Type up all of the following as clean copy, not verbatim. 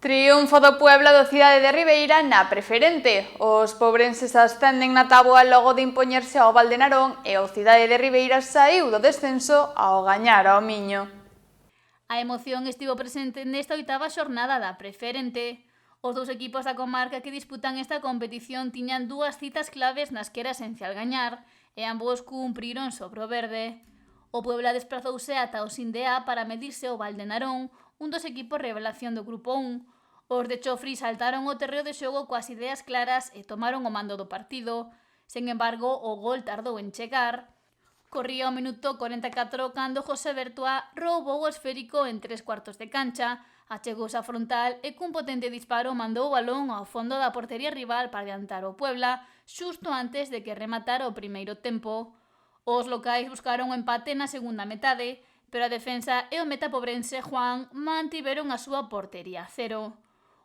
Triunfo do Puebla do Cidade de Ribeira na preferente. Os pobrenses ascenden na táboa logo de impoñerse ao Valdenarón e o Cidade de Ribeira saíu do descenso ao gañar ao Miño. A emoción estivo presente nesta oitava xornada da preferente. Os dous equipos da comarca que disputan esta competición tiñan dúas citas claves nas que era esencial gañar e ambos cumpriron sobre o verde. O Puebla desprazouse ata o Sindea para medirse ao Valdenarón, un dos equipos revelación do Grupo 1. Os de Chofri saltaron o terreo de xogo coas ideas claras e tomaron o mando do partido. Sen embargo, o gol tardou en chegar. Corría o minuto 44 cando José Bertua roubou o esférico en 3/4 de cancha, achegouse a frontal e cun potente disparo mandou o balón ao fondo da portería rival para adiantar o Puebla xusto antes de que rematara o primeiro tempo. Os locais buscaron o empate na segunda metade, pero a defensa e o meta pobrense Juan mantiveron a súa portería a cero.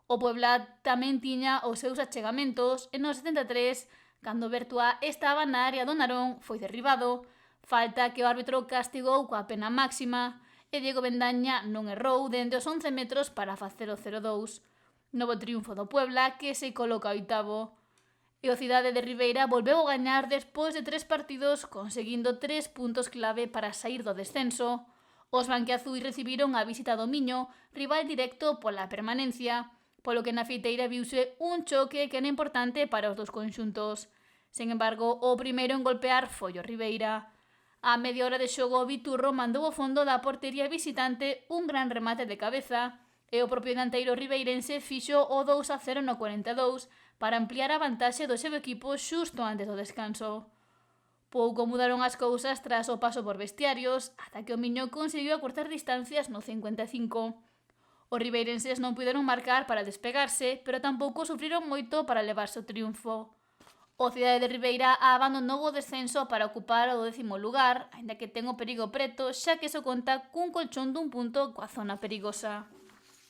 O Puebla tamén tiña os seus achegamentos e no 73, cando Bertua estaba na área do Narón, foi derribado, falta que o árbitro castigou coa pena máxima e Diego Bendaña non errou dende os 11 metros para facer o 0-2. Novo triunfo do Puebla que se coloca oitavo. E o Cidade de Ribeira volveu a gañar despois de 3 partidos, conseguindo 3 puntos clave para sair do descenso. Os branquiazuis recibiron a visita do Miño, rival directo pola permanencia, polo que na fiteira viuse un choque que era importante para os dos conxuntos. Sen embargo, o primeiro en golpear foi o Ribeira. A media hora de xogo, Viturro mandou ao fondo da portería visitante un gran remate de cabeza e o propio dianteiro ribeirense fixo o 2-0 no 42 para ampliar a vantaxe do seu equipo xusto antes do descanso. Pouco mudaron as cousas tras o paso por vestiarios, ata que o Miño conseguiu acortar distancias no 55. Os ribeirenses non puderon marcar para despegarse, pero tampouco sufriron moito para levarse o triunfo. O Cidade de Ribeira abandonou o descenso para ocupar o 10º lugar, aínda que ten o perigo preto, xa que só conta cun colchón dun punto coa zona perigosa.